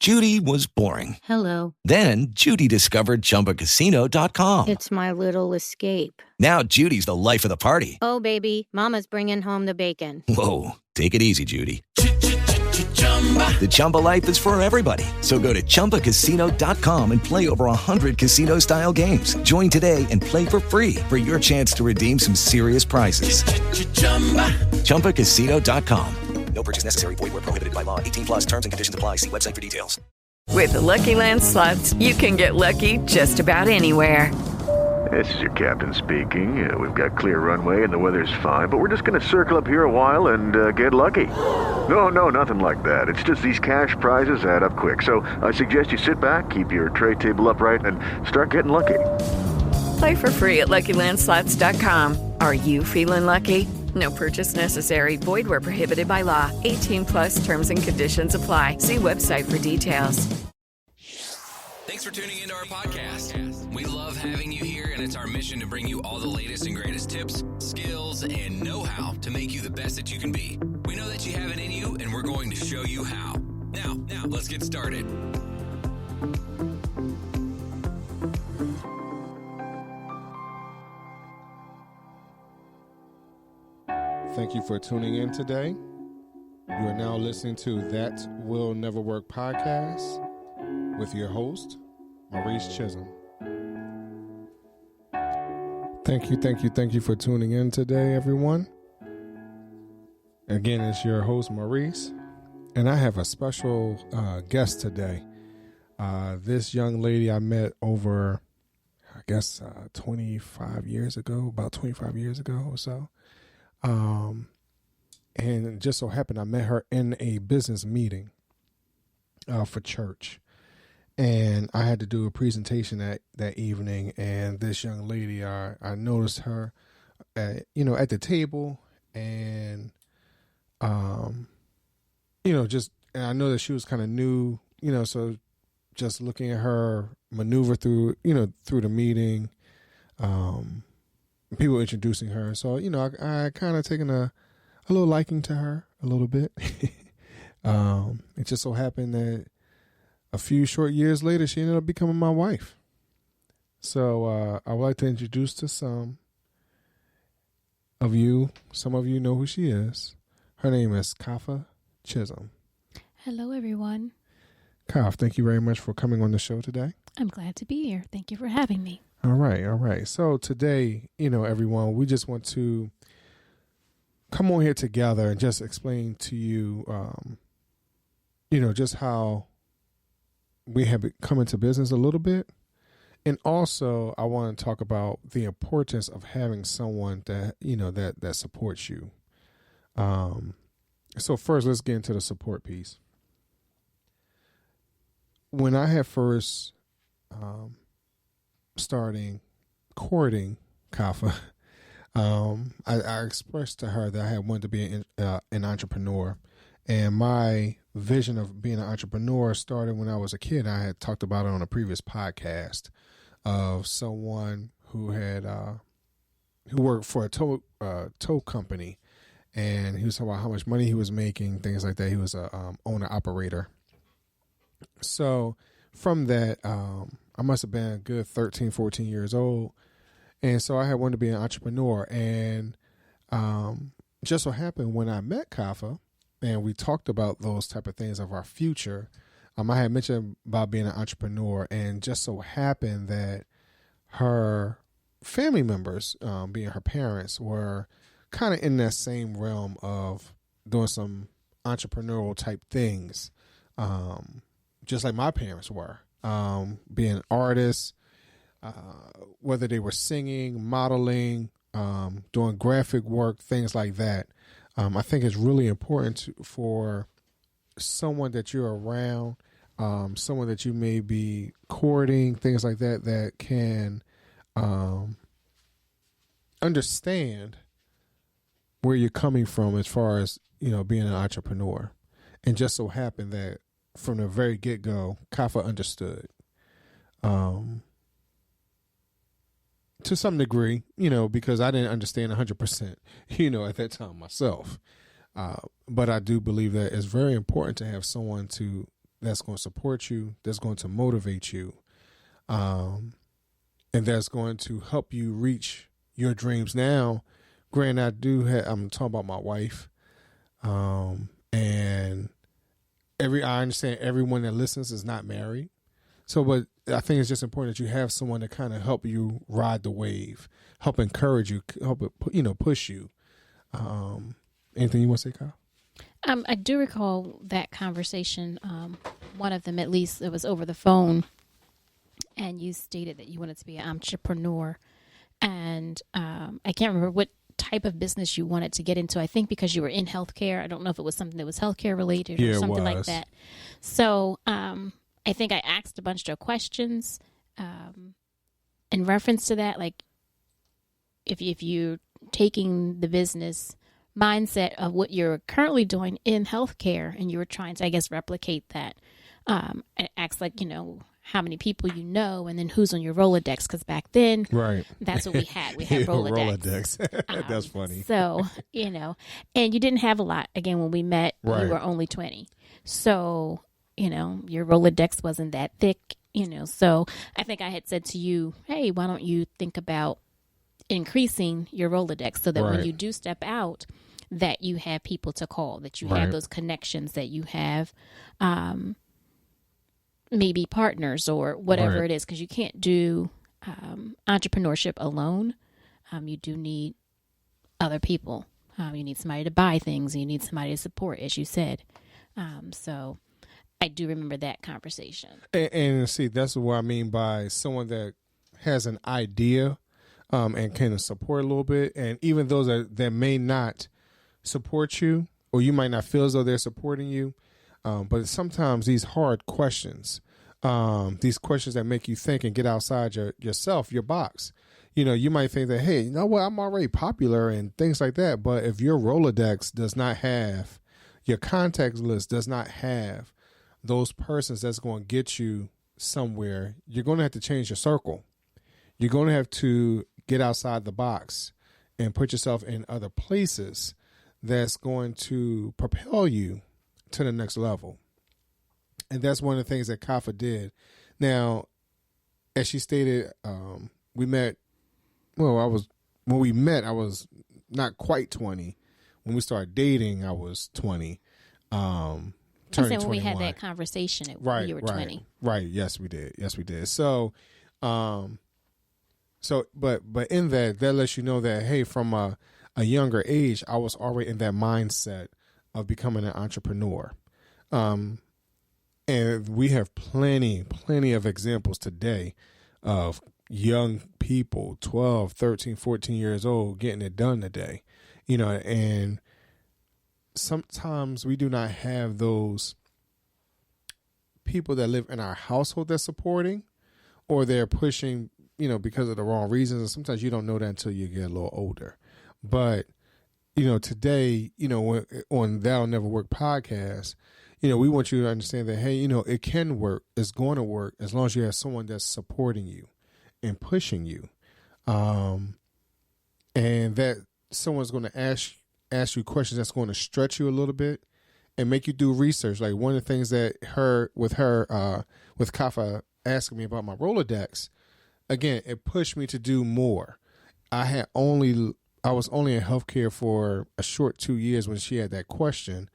Judy was boring. Hello. Then Judy discovered ChumbaCasino.com. It's my little escape. Now Judy's the life of the party. Oh, baby, mama's bringing home the bacon. Whoa, take it easy, Judy. The Chumba life is for everybody. So go to ChumbaCasino.com and play over 100 casino-style games. Join today and play for free for your chance to redeem some serious prizes. ChumbaCasino.com. No purchase necessary. Void where prohibited by law. 18 plus terms and conditions apply. See website for details. With the Lucky Land Slots, you can get lucky just about anywhere. This is your captain speaking. We've got clear runway and the weather's fine, but we're just going to circle up here a while and get lucky. No, nothing like that. It's just these cash prizes add up quick. So I suggest you sit back, keep your tray table upright, and start getting lucky. Play for free at LuckyLandSlots.com. Are you feeling lucky? No purchase necessary. Void where prohibited by law. 18 plus terms and conditions apply. See website for details. Thanks for tuning into our podcast. We love having you here, and it's our mission to bring you all the latest and greatest tips, skills, and know-how to make you the best that you can be. We know that you have it in you, and we're going to show you how. Now, let's get started. Thank you for tuning in today. You are now listening to That Will Never Work podcast with your host, Maurice Chism. Thank you for tuning in today, everyone. Again, it's your host, Maurice, and I have a special guest today. This young lady I met over, 25 years ago or so. And it just so happened I met her in a business meeting for church. And I had to do a presentation that evening, and this young lady, I noticed her, at the table, and, and I know that she was kind of new, so just looking at her maneuver through the meeting, people introducing her. So, I kind of taken a little liking to her a little bit. It just so happened that a few short years later, she ended up becoming my wife. So I would like to introduce to some of you know who she is. Her name is Kafi Chism. Hello, everyone. Kaf, thank you very much for coming on the show today. I'm glad to be here. Thank you for having me. All right. So today, everyone, we just want to come on here together and just explain to you, just how we have come into business a little bit. And also I want to talk about the importance of having someone that, that supports you. So first, let's get into the support piece. When I had first starting courting Kafi, I expressed to her that I had wanted to be an entrepreneur. And my vision of being an entrepreneur started when I was a kid. I had talked about it on a previous podcast of someone who had who worked for a tow company, and he was talking about how much money he was making, things like that. He was a owner operator. So from that, I must have been a good 13, 14 years old. And so I had wanted to be an entrepreneur. And just so happened when I met Kafi and we talked about those type of things of our future, I had mentioned about being an entrepreneur, and just so happened that her family members, being her parents, were kind of in that same realm of doing some entrepreneurial type things, just like my parents were, being artists, whether they were singing, modeling, doing graphic work, things like that. I think it's really important for someone that you're around, someone that you may be courting, things like that, that can understand where you're coming from as far as, being an entrepreneur. And just so happened that from the very get-go, Kafi understood. To some degree, because I didn't understand 100%, at that time myself. But I do believe that it's very important to have someone that's going to support you, that's going to motivate you, and that's going to help you reach your dreams. Now, granted, I'm talking about my wife, and I understand everyone that listens is not married. So, but I think it's just important that you have someone to kind of help you ride the wave, help encourage you, help push you. Anything you want to say, Kyle? I do recall that conversation. One of them, at least, it was over the phone, and you stated that you wanted to be an entrepreneur, and I can't remember what type of business you wanted to get into. I think because you were in healthcare. I don't know if it was something that was healthcare related or something like that. So I think I asked a bunch of questions in reference to that, like if you're taking the business mindset of what you're currently doing in healthcare and you were trying to, I guess, replicate that. I asked, like, how many people you know, and then who's on your Rolodex, because back then, right, that's what we had. We had Rolodex. That's funny. So, and you didn't have a lot. Again, when we met, you were only 20. So, your Rolodex wasn't that thick, So I think I had said to you, hey, why don't you think about increasing your Rolodex so that when you do step out, that you have people to call, that you have those connections, that you have maybe partners or whatever it is, because you can't do entrepreneurship alone. You do need other people. You need somebody to buy things. You need somebody to support, as you said. So I do remember that conversation. And see, that's what I mean by someone that has an idea and can support a little bit. And even those that may not support you, or you might not feel as though they're supporting you, but sometimes these hard questions, these questions that make you think and get outside yourself, your box. You might think that, hey, you know what, I'm already popular and things like that. But if your Rolodex does not have, your contact list does not have those persons that's going to get you somewhere, you're going to have to change your circle. You're going to have to get outside the box and put yourself in other places that's going to propel you to the next level. And that's one of the things that Kafi did. Now, as she stated, we met, when we met, I was not quite 20. When we started dating, I was 20. I'm saying when we had that conversation, you were 20. Right. Yes, we did. So, but in that lets you know that, hey, from a younger age, I was already in that mindset of becoming an entrepreneur. And we have plenty of examples today of young people, 12, 13, 14 years old, getting it done today, and sometimes we do not have those people that live in our household that's supporting, or they're pushing, because of the wrong reasons. And sometimes you don't know that until you get a little older. But, today, on That'll Never Work podcast, we want you to understand that, hey, it can work. It's going to work as long as you have someone that's supporting you and pushing you. And that someone's going to ask you questions that's going to stretch you a little bit and make you do research. Like one of the things that with Kafi asking me about my Rolodex, again, it pushed me to do more. I was only in healthcare for a short 2 years when she had that question.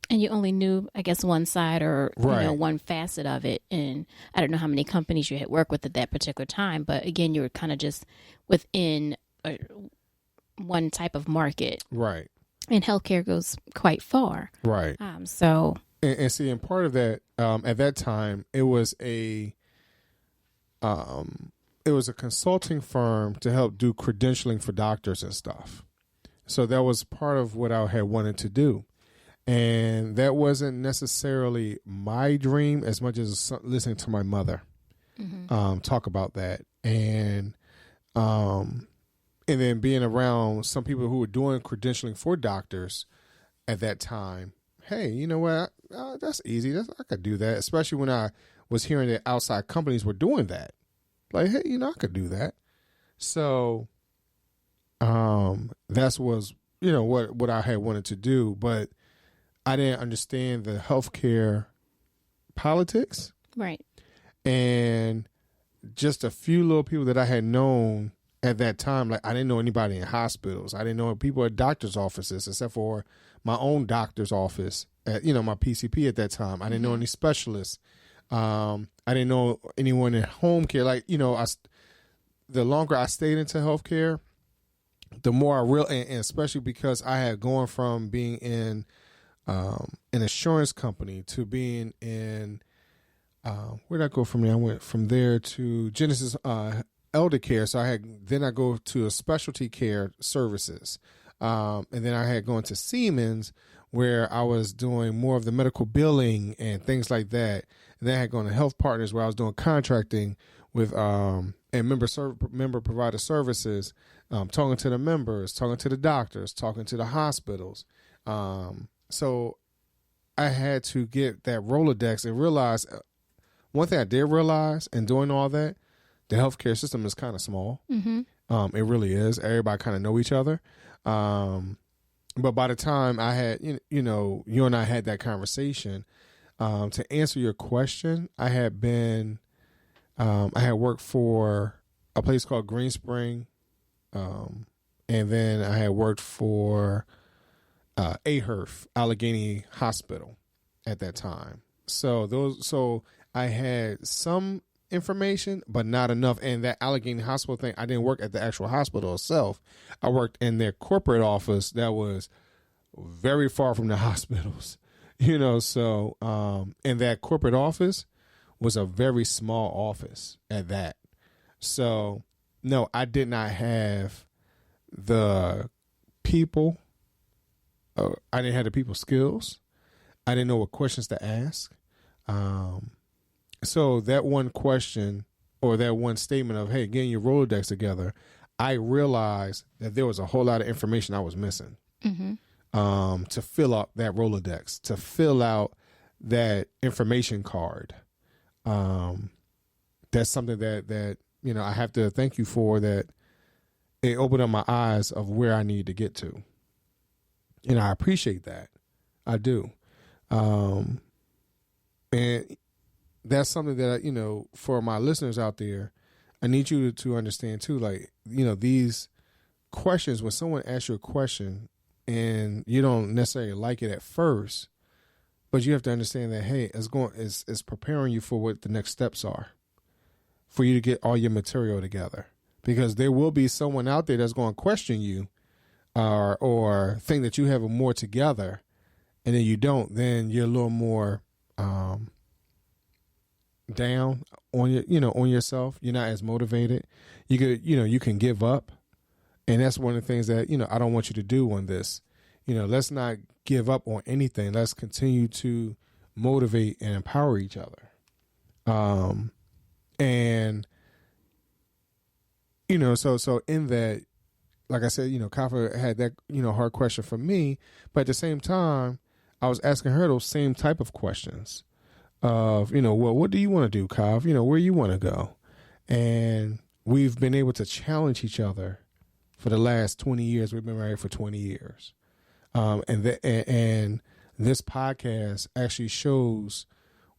And you only knew, I guess, one side or one facet of it. And I don't know how many companies you had worked with at that particular time. But again, you were kind of just within one type of market. Right. And healthcare goes quite far. Right. And see, and part of that, at that time, it was a consulting firm to help do credentialing for doctors and stuff. So that was part of what I had wanted to do. And that wasn't necessarily my dream as much as listening to my mother talk about that. And then being around some people who were doing credentialing for doctors at that time. Hey, you know what? That's easy. I could do that, especially when I was hearing that outside companies were doing that. Like, hey, I could do that. So that was, what I had wanted to do. But I didn't understand the healthcare politics. Right. And just a few little people that I had known at that time. Like, I didn't know anybody in hospitals. I didn't know people at doctor's offices, except for my own doctor's office at, my PCP at that time. I didn't know any specialists. I didn't know anyone in home care. Like, the longer I stayed into healthcare, the more and especially because I had gone from being in an insurance company to being in, where did I go from there? I went from there to Genesis Elder Care. So I go to a specialty care services. And then I had gone to Siemens, where I was doing more of the medical billing and things like that. And then I had gone to Health Partners, where I was doing contracting with and member provider services, talking to the members, talking to the doctors, talking to the hospitals. So I had to get that Rolodex and realize one thing I did realize in doing all that, the healthcare system is kind of small. Mm-hmm. It really is. Everybody kind of know each other. But by the time I had, you and I had that conversation, to answer your question, I had worked for a place called Green Spring. And then I had worked for AHERF, Allegheny Hospital at that time. So I had some information, but not enough. And that Allegheny Hospital thing, I didn't work at the actual hospital itself. I worked in their corporate office that was very far from the hospitals, so, and that corporate office was a very small office at that. So no, I did not have the people. I didn't have the people skills. I didn't know what questions to ask. So that one question or that one statement of, hey, getting your Rolodex together, I realized that there was a whole lot of information I was missing. Mm-hmm. To fill out that Rolodex, to fill out that information card. That's something that I have to thank you for, that it opened up my eyes of where I need to get to. And I appreciate that. I do. And that's something that, for my listeners out there, I need you to understand too, like, these questions, when someone asks you a question and you don't necessarily like it at first, but you have to understand that, hey, it's preparing you for what the next steps are, for you to get all your material together, because there will be someone out there that's going to question you or think that you have more together, and then you don't. Then you're a little more down on on yourself. You're not as motivated. You can give up, and that's one of the things that I don't want you to do on this. Let's not give up on anything. Let's continue to motivate and empower each other. And so in that, like I said, Kafi had that hard question for me, but at the same time, I was asking her those same type of questions of, well, what do you want to do, Kafi? Where you want to go? And we've been able to challenge each other for the last 20 years. We've been married for 20 years. And this podcast actually shows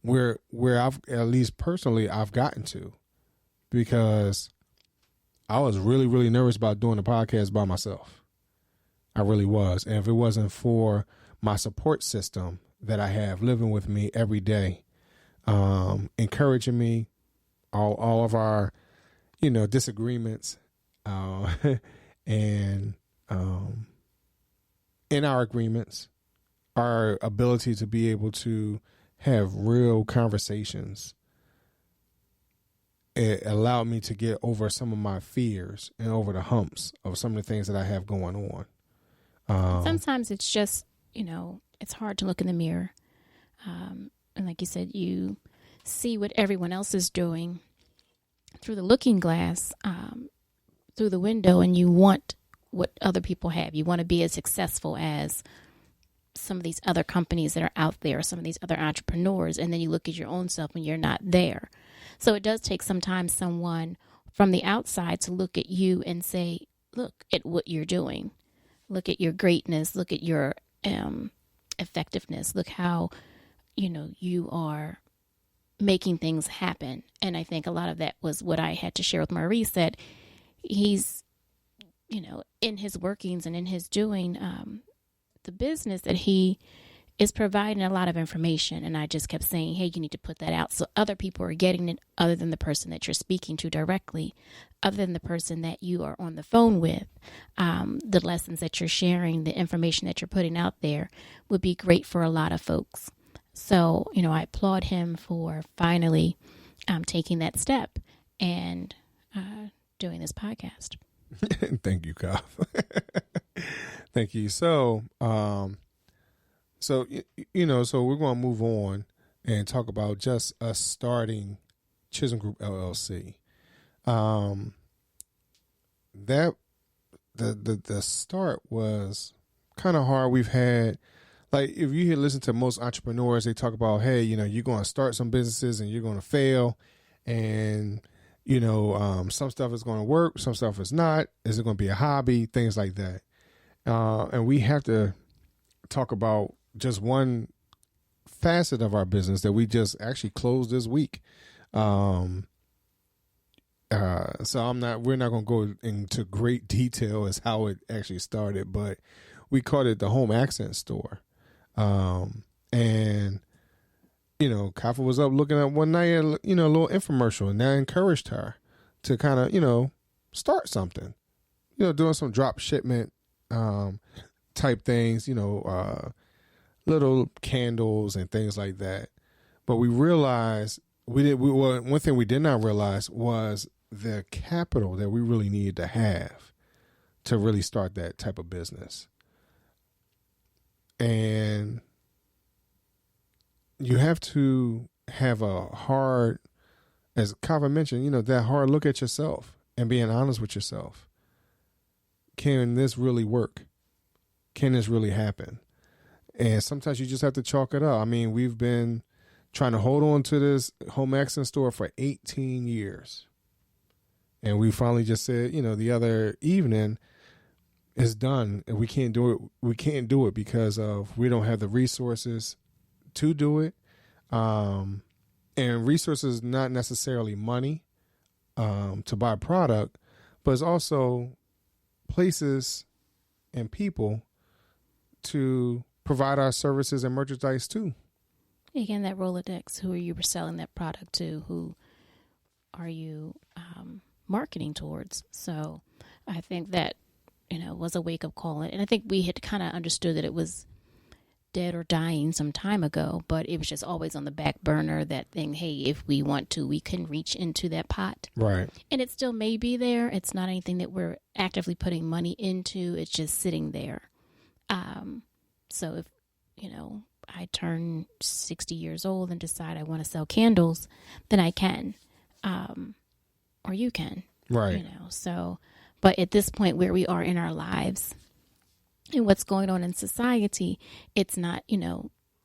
where I've, at least personally, I've gotten to, because I was really, really nervous about doing the podcast by myself. I really was. And if it wasn't for my support system that I have living with me every day, encouraging me, all of our, disagreements, and in our agreements, our ability to be able to have real conversations, it allowed me to get over some of my fears and over the humps of some of the things that I have going on. Sometimes it's just, it's hard to look in the mirror. And like you said, you see what everyone else is doing through the looking glass, through the window, and you want what other people have. You want to be as successful as some of these other companies that are out there, some of these other entrepreneurs, and then you look at your own self and you're not there. So it does take sometimes someone from the outside to look at you and say, look at what you're doing. Look at your greatness. Look at your effectiveness. Look how, you are making things happen. And I think a lot of that was what I had to share with Maurice, that he's, in his workings and in his doing, the business, that he is providing a lot of information. And I just kept saying, hey, you need to put that out so other people are getting it, other than the person that you're speaking to directly, other than the person that you are on the phone with. The lessons that you're sharing, the information that you're putting out there would be great for a lot of folks. So, I applaud him for finally taking that step and doing this podcast. Thank you, Kafi. Thank you. So we're going to move on and talk about just us starting Chism Group LLC. That the start was kind of hard. We've had, like, if you listen to most entrepreneurs, they talk about, hey, you're going to start some businesses and you're going to fail, and some stuff is going to work, some stuff is not. Is it going to be a hobby? Things like that. And we have to talk about just one facet of our business that we just actually closed this week. So we're not going to go into great detail as how it actually started, but we called it the Home Accent Store. And Kafi was up looking at one night, a little infomercial, and that encouraged her to kind of, start something, doing some drop shipment, type things, little candles and things like that. But we realized one thing we did not realize was the capital that we really needed to have to really start that type of business. And you have to have a hard, as Kafi mentioned, that hard look at yourself and being honest with yourself. Can this really work? Can this really happen? And sometimes you just have to chalk it up. I mean, we've been trying to hold on to this Home Accent Store for 18 years. And we finally just said, the other evening, it's done. And we can't do it. We can't do it because we don't have the resources to do it. And resources, not necessarily money to buy product, but it's also places and people to provide our services and merchandise to. Again, that Rolodex, who are you selling that product to? Who are you marketing towards? So I think that, was a wake-up call. And I think we had kind of understood that it was dead or dying some time ago, but it was just always on the back burner, that thing, hey, if we want to, we can reach into that pot. Right. And it still may be there. It's not anything that we're actively putting money into. It's just sitting there. So if, I turn 60 years old and decide I want to sell candles, then I can, or you can. Right. So, but at this point where we are in our lives and what's going on in society, it's not,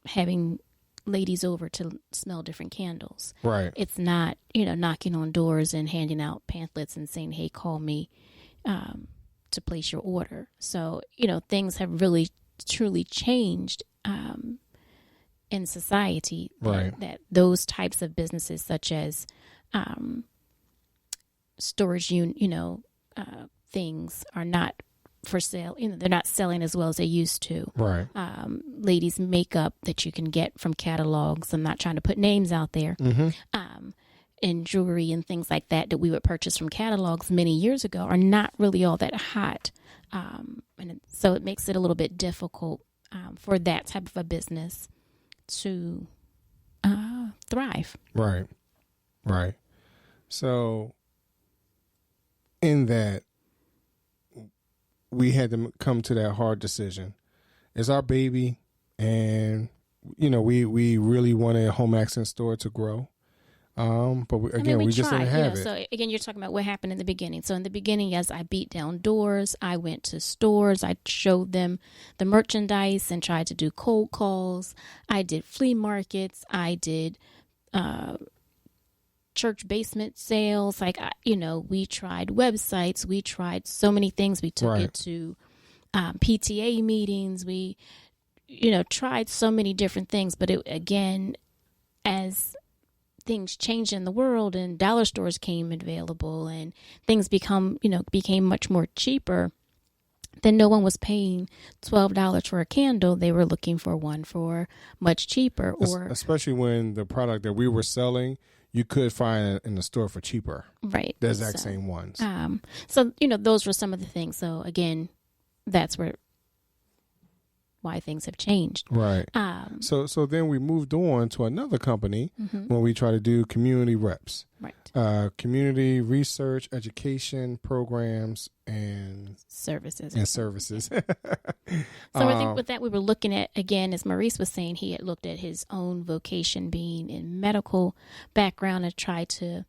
having ladies over to smell different candles. Right. It's not, knocking on doors and handing out pamphlets and saying, hey, call me to place your order. So, things have really truly changed in society. Right. That those types of businesses, such as storage things, are not for sale. They're not selling as well as they used to. Right. Ladies' makeup that you can get from catalogs. I'm not trying to put names out there. Mm-hmm. And jewelry and things like that we would purchase from catalogs many years ago are not really all that hot. And so it makes it a little bit difficult for that type of a business to thrive. Right. Right. So in that, we had to come to that hard decision. It's our baby, and we really wanted a Home Accent Store to grow. But we just didn't have it. So again, you're talking about what happened in the beginning. So in the beginning, yes, I beat down doors. I went to stores. I showed them the merchandise and tried to do cold calls. I did flea markets. I did church basement sales. We tried websites. We tried so many things. We took it to PTA meetings. We, tried so many different things. But it, again, as things changed in the world and dollar stores came available and things became much more cheaper, then no one was paying $12 for a candle. They were looking for one for much cheaper. Or especially when the product that we were selling, you could find it in the store for cheaper. Right. The exact same ones. So, those were some of the things. So, again, that's why things have changed. Right. So then we moved on to another company when we try to do community reps. Right. Community research, education programs, and services. So I think with that, we were looking at, again, as Maurice was saying, he had looked at his own vocation being in medical background and tried to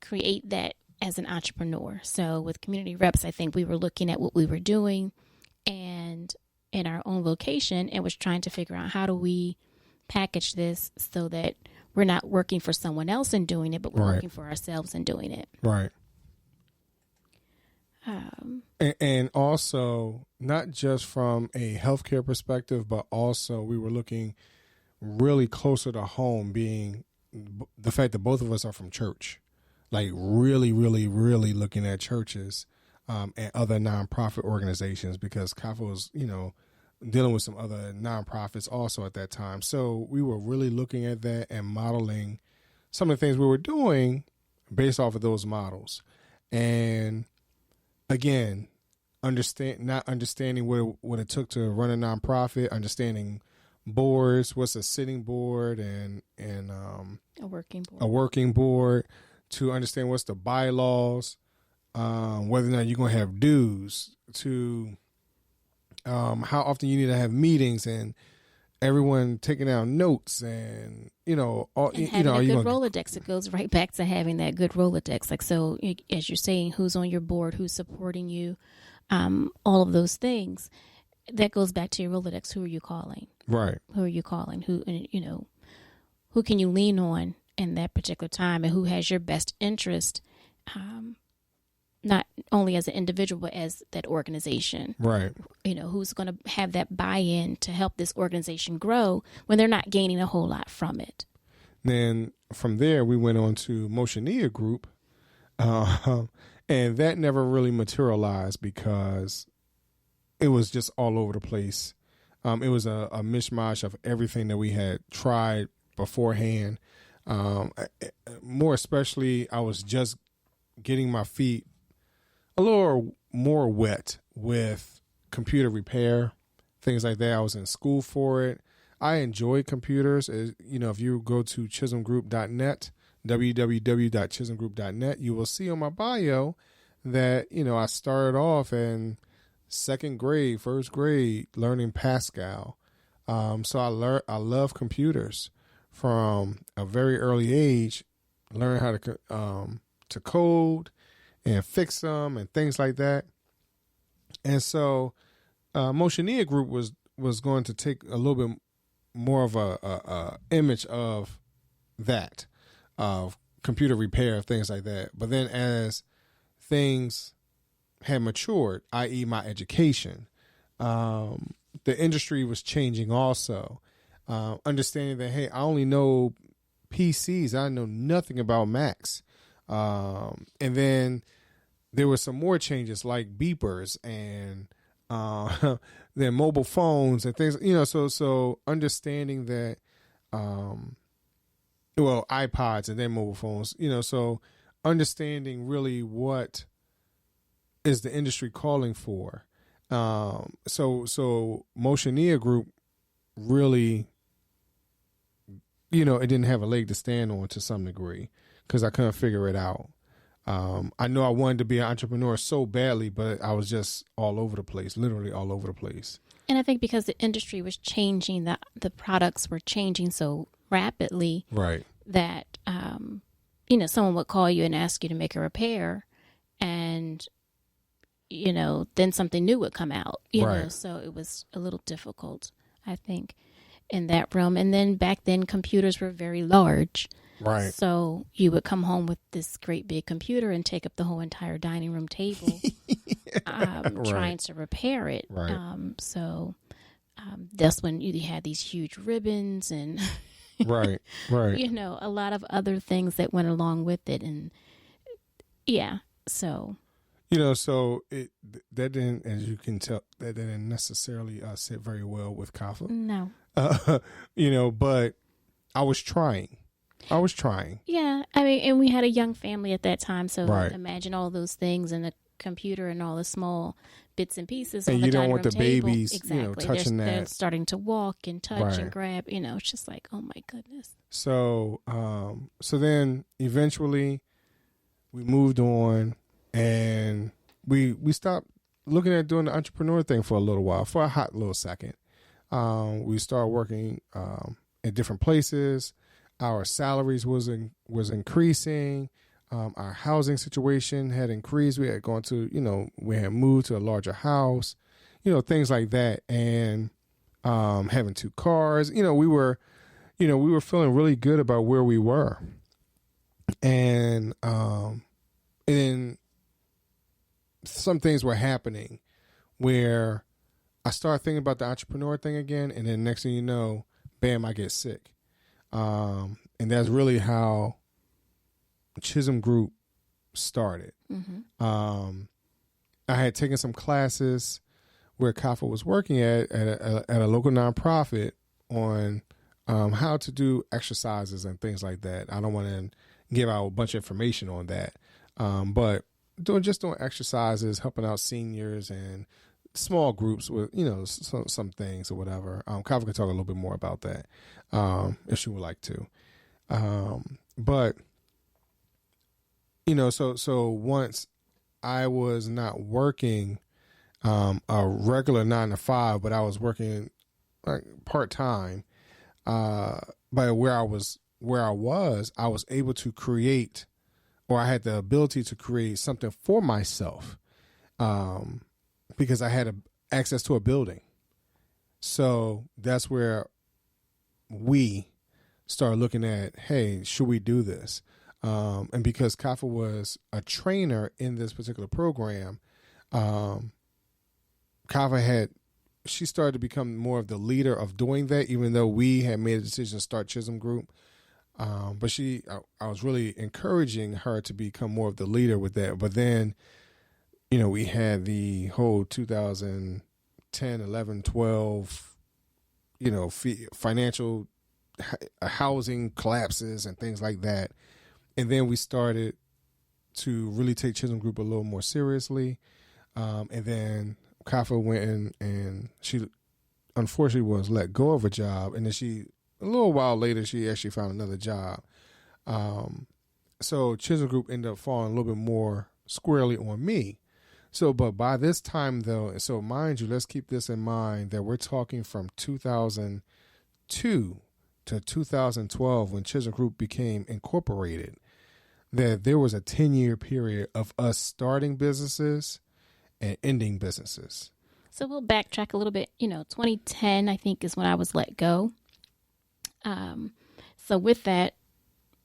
create that as an entrepreneur. So with community reps, I think we were looking at what we were doing and in our own vocation and was trying to figure out how do we package this so that we're not working for someone else and doing it, but we're working for ourselves and doing it. Right. And also, not just from a healthcare perspective, but also we were looking really closer to home, being the fact that both of us are from church, like really, really, really looking at churches and other nonprofit organizations, because Kafi was, dealing with some other nonprofits also at that time. So we were really looking at that and modeling some of the things we were doing based off of those models. And again, not understanding what it took to run a nonprofit, understanding boards, what's a sitting board and a working board, to understand what's the bylaws, whether or not you're going to have dues, to how often you need to have meetings and everyone taking down notes and, having a good Rolodex. It goes right back to having that good Rolodex. Like, so as you're saying, who's on your board, who's supporting you, all of those things, that goes back to your Rolodex. Who are you calling? Right. Who are you calling? Who can you lean on in that particular time, and who has your best interest, not only as an individual, but as that organization. Right. Who's going to have that buy-in to help this organization grow when they're not gaining a whole lot from it. Then from there, we went on to Motionia Group, and that never really materialized because it was just all over the place. It was a mishmash of everything that we had tried beforehand. More especially, I was just getting my feet a little more wet with computer repair, things like that. I was in school for it. I enjoy computers. If you go to chismgroup.net, www.chismgroup.net, you will see on my bio that, I started off in first grade, learning Pascal. So I love computers from a very early age, learning how to code and fix them and things like that. And so Motionia Group was going to take a little bit more of a image of that, of computer repair, things like that. But then as things had matured, i.e. my education, the industry was changing also. Understanding that, hey, I only know PCs. I know nothing about Macs. And then there were some more changes like beepers and then mobile phones and things, so understanding that, iPods and then mobile phones, so understanding really what is the industry calling for. So Motionia Group really, it didn't have a leg to stand on to some degree because I couldn't figure it out. I know I wanted to be an entrepreneur so badly, but I was just all over the place, literally all over the place. And I think because the industry was changing, the products were changing so rapidly, right, that, someone would call you and ask you to make a repair, and, then something new would come out, so it was a little difficult, I think, in that realm. And then back then, computers were very large. Right. So you would come home with this great big computer and take up the whole entire dining room table, trying to repair it. Right. That's when you had these huge ribbons and, Right. You know, a lot of other things that went along with it. And yeah, so. You know, so that didn't, as you can tell, that didn't necessarily sit very well with Kafi. No. You know, but I was trying. Yeah. I mean, and we had a young family at that time. So right. imagine all those things and the computer and all the small bits and pieces. And on the you don't dining want room the table. babies, exactly. you know, touching they're that. starting to walk and touch right. and grab. You know, it's just like, oh my goodness. So, so then eventually we moved on, and we stopped looking at doing the entrepreneur thing for a little while, for a hot little second. We started working at different places. Our salaries was increasing. Our housing situation had increased. We had gone to, you know, we had moved to a larger house, you know, things like that. And having 2 cars, you know, we were feeling really good about where we were. And then some things were happening where I started thinking about the entrepreneur thing again. And then next thing you know, bam, I get sick. And that's really how Chism Group started. Mm-hmm. I had taken some classes where Kafi was working at a local nonprofit on how to do exercises and things like that. I don't want to give out a bunch of information on that, but doing exercises, helping out seniors and small groups with, you know, some things or whatever. Kafi can talk a little bit more about that if she would like to. But you know, so once I was not working a regular 9 to 5, but I was working like part-time, but where I was, I was able to create, or I had the ability to create something for myself, because I had access to a building. So that's where we started looking at, hey, should we do this? And because Kafi was a trainer in this particular program, she started to become more of the leader of doing that, even though we had made a decision to start Chism Group. But I was really encouraging her to become more of the leader with that. But then, you know, we had the whole 2010, 11, 12, you know, financial housing collapses and things like that. And then we started to really take Chism Group a little more seriously. And then Kafi went in, and she unfortunately was let go of a job. And then a little while later, she actually found another job. So Chism Group ended up falling a little bit more squarely on me. So, but by this time though, so mind you, let's keep this in mind that we're talking from 2002 to 2012 when Chism Group became incorporated, that there was a 10-year period of us starting businesses and ending businesses. So we'll backtrack a little bit. You know, 2010, I think, is when I was let go. So with that,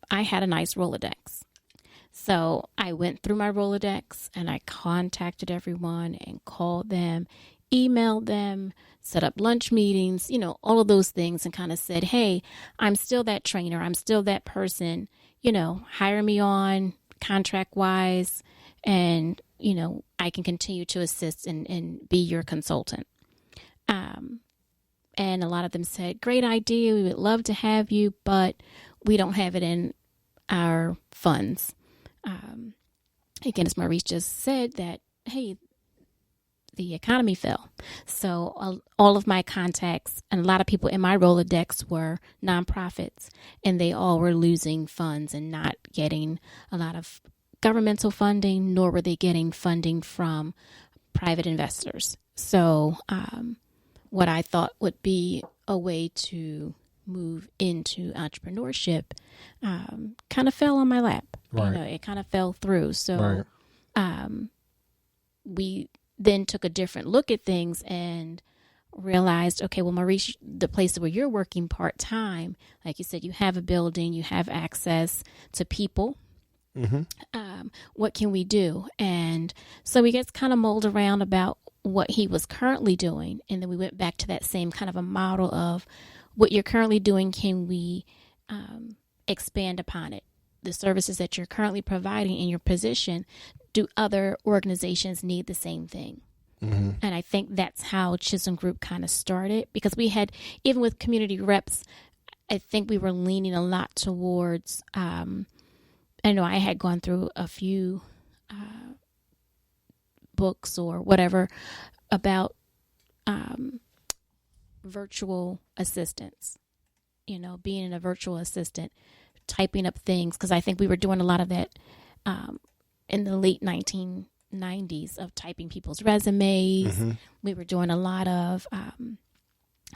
I had a nice Rolodex. So I went through my Rolodex and I contacted everyone and called them, emailed them, set up lunch meetings, you know, all of those things, and kind of said, hey, I'm still that trainer. I'm still that person, you know, hire me on contract wise, and, you know, I can continue to assist and be your consultant. And a lot of them said, great idea. We would love to have you, but we don't have it in our funds. Again, as Maurice just said, that, hey, the economy fell. So all of my contacts and a lot of people in my Rolodex were nonprofits, and they all were losing funds and not getting a lot of governmental funding, nor were they getting funding from private investors. So what I thought would be a way to move into entrepreneurship kind of fell on my lap. Right. You know, it kind of fell through. So we then took a different look at things and realized, okay, well, Maurice, the place where you're working part-time, like you said, you have a building, you have access to people. Mm-hmm. What can we do? And so we just kind of mulled around about what he was currently doing. And then we went back to that same kind of a model of what you're currently doing. Can we expand upon it. The services that you're currently providing in your position, do other organizations need the same thing? Mm-hmm. And I think that's how Chism Group kind of started, because we had, even with community reps, I think we were leaning a lot towards, I know I had gone through a few books or whatever about virtual assistants, being a virtual assistant, typing up things, because I think we were doing a lot of that in the late 1990s of typing people's resumes. Mm-hmm. We were doing a lot of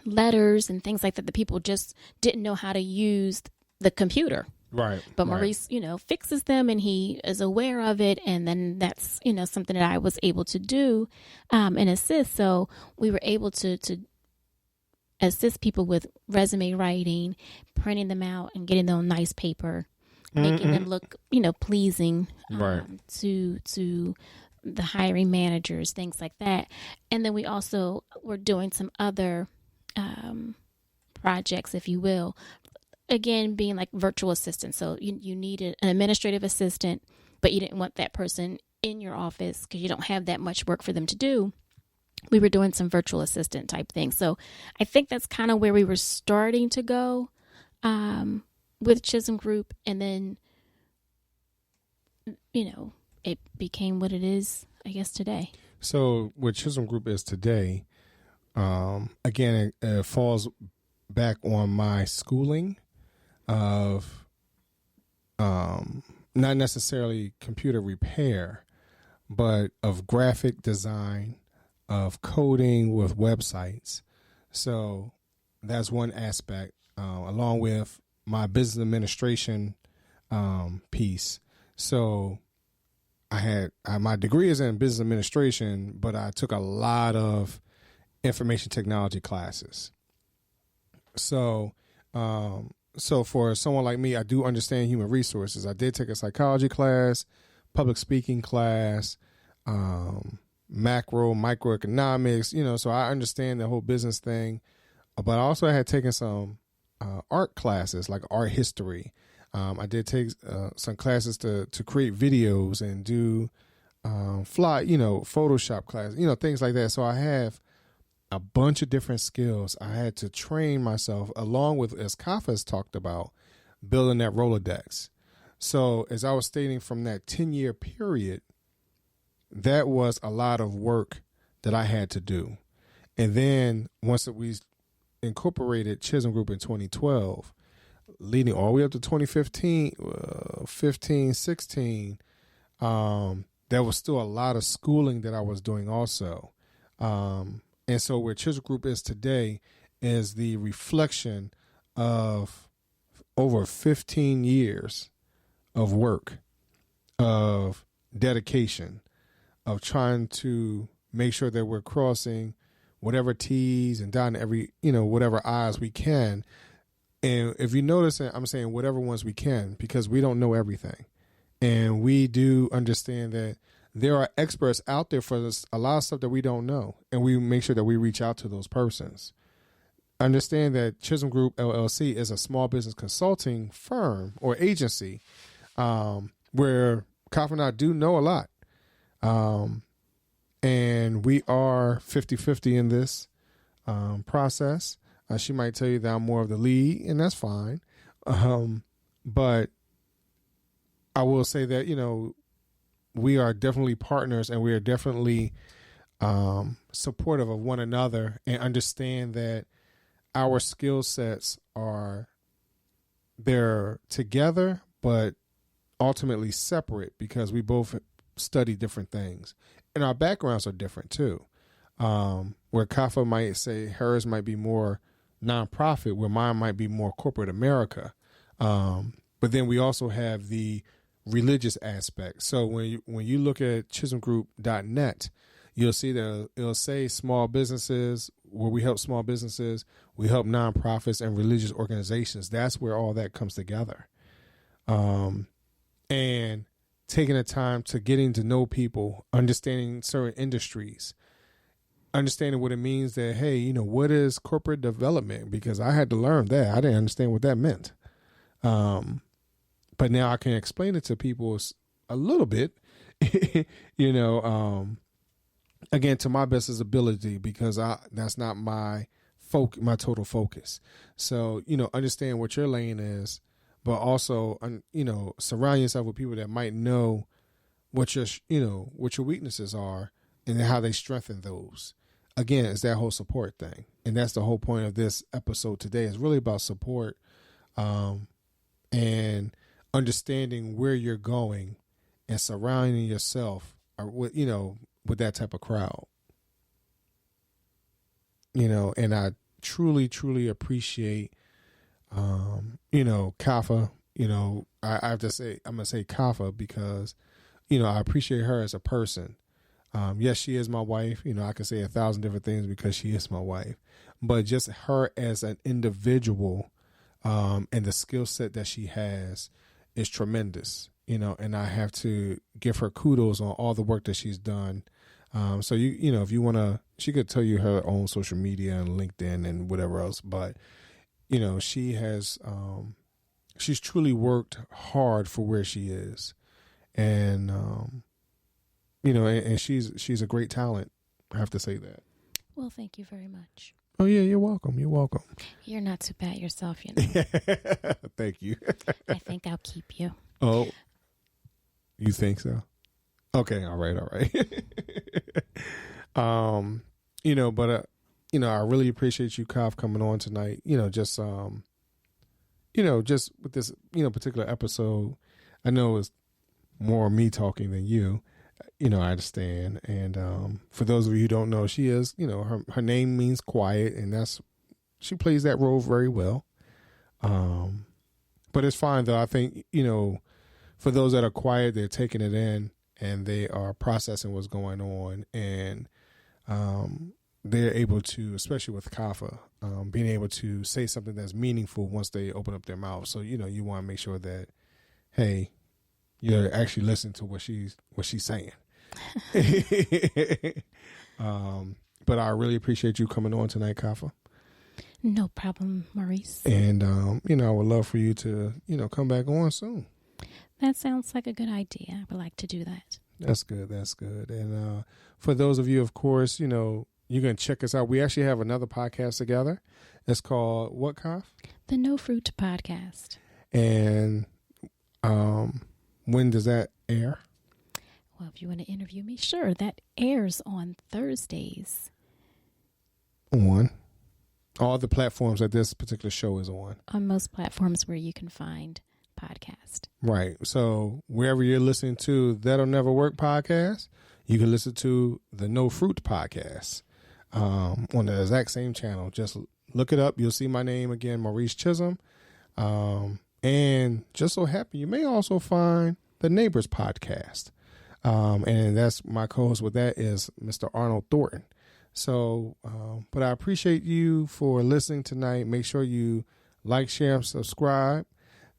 letters and things like that. The people just didn't know how to use the computer. Right. But Maurice, fixes them, and he is aware of it. And then that's, something that I was able to do and assist. So we were able to assist people with resume writing, printing them out and getting them on nice paper, making them look, pleasing to the hiring managers, things like that. And then we also were doing some other projects, if you will, again, being like virtual assistants. So you needed an administrative assistant, but you didn't want that person in your office because you don't have that much work for them to do. We were doing some virtual assistant type things. So I think that's kind of where we were starting to go with Chism Group. And then, it became what it is, I guess, today. So what Chism Group is today, again, it falls back on my schooling of not necessarily computer repair, but of graphic design, of coding with websites. So that's one aspect, along with my business administration piece. So I had my degree is in business administration, but I took a lot of information technology classes. So for someone like me, I do understand human resources. I did take a psychology class, public speaking class, microeconomics, so I understand the whole business thing. But I also had taken some art classes, like art history. I did take some classes to create videos and do Photoshop class, things like that. So I have a bunch of different skills. I had to train myself along with, as Kafi has talked about, building that Rolodex. So as I was stating, from that 10-year period, that was a lot of work that I had to do. And then once we incorporated Chism Group in 2012, leading all the way up to 2015, 16, there was still a lot of schooling that I was doing also. And so where Chism Group is today is the reflection of over 15 years of work, of dedication, of trying to make sure that we're crossing whatever T's and dotting every, whatever I's we can. And if you notice, I'm saying whatever ones we can, because we don't know everything. And we do understand that there are experts out there for this, a lot of stuff that we don't know. And we make sure that we reach out to those persons. Understand that Chism Group LLC is a small business consulting firm or agency where Kafi and I do know a lot. And we are 50-50 in this process. She might tell you that I'm more of the lead, and that's fine. But I will say that, we are definitely partners, and we are definitely supportive of one another, and understand that our skill sets they're together, but ultimately separate, because we both study different things. And our backgrounds are different too. Where Kafi might say hers might be more nonprofit, where mine might be more corporate America. But then we also have the religious aspect. So when you look at chismgroup.net, you'll see that it'll say small businesses, where we help small businesses, we help nonprofits and religious organizations. That's where all that comes together. And taking the time to getting to know people, understanding certain industries, understanding what it means that, hey, what is corporate development? Because I had to learn that. I didn't understand what that meant. But now I can explain it to people a little bit, again, to my best ability, because that's not my total focus. So, understand what your lane is, but also, surround yourself with people that might know what your weaknesses are and how they strengthen those. Again, it's that whole support thing. And that's the whole point of this episode today. It's really about support, and understanding where you're going and surrounding yourself with that type of crowd. And I truly, truly appreciate, Kafa. I have to say, I'm going to say Kafa because, I appreciate her as a person. Yes, she is my wife. I can say 1,000 different things because she is my wife, but just her as an individual, and the skill set that she has is tremendous, and I have to give her kudos on all the work that she's done. So if you want to, she could tell you her own social media and LinkedIn and whatever else, but she has, she's truly worked hard for where she is. And, and she's a great talent. I have to say that. Well, thank you very much. Oh yeah, you're welcome. You're welcome. You're not too bad yourself, Thank you. I think I'll keep you. Oh, you think so? Okay. All right. But I really appreciate you, Kaf, coming on tonight. Just with this, particular episode, I know it's more me talking than you. I understand. And for those of you who don't know, she is, her name means quiet, and she plays that role very well. But it's fine, though. I think, for those that are quiet, they're taking it in and they are processing what's going on. And they're able to, especially with Kafa, being able to say something that's meaningful once they open up their mouth. So, you want to make sure that, hey, you're actually listening to what she's saying. But I really appreciate you coming on tonight, Kafa. No problem, Maurice. And, I would love for you to, come back on soon. That sounds like a good idea. I would like to do that. That's good. And for those of you, of course, you can check us out. We actually have another podcast together. It's called what, Kaf? The No Fruit Podcast. And when does that air? Well, if you want to interview me, sure. That airs on Thursdays. On all the platforms that this particular show is on. On most platforms where you can find podcast. Right. So wherever you're listening to That'll Never Work podcast, you can listen to the No Fruit podcast on the exact same channel. Just look it up. You'll see my name again, Maurice Chism. And just so happen, you may also find the Neighbors podcast. And that's my co-host with that is Mr. Arnold Thornton. So, but I appreciate you for listening tonight. Make sure you like, share, and subscribe.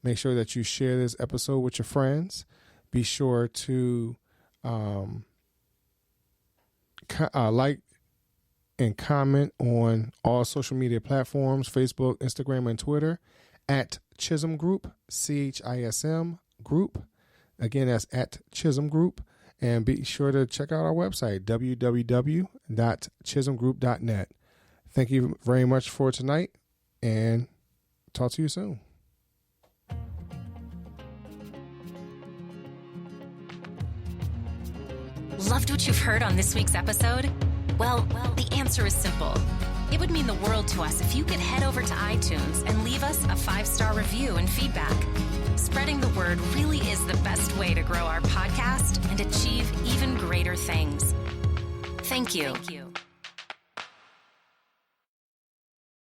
Make sure that you share this episode with your friends. Be sure to like and comment on all social media platforms, Facebook, Instagram, and Twitter at Chism Group, CHISM Group. Again, that's at Chism Group. And be sure to check out our website, www.chismgroup.net. Thank you very much for tonight, and talk to you soon. Loved what you've heard on this week's episode? Well, the answer is simple. It would mean the world to us if you could head over to iTunes and leave us a 5-star review and feedback. Spreading the word really is the best way to grow our podcast and achieve even greater things. Thank you.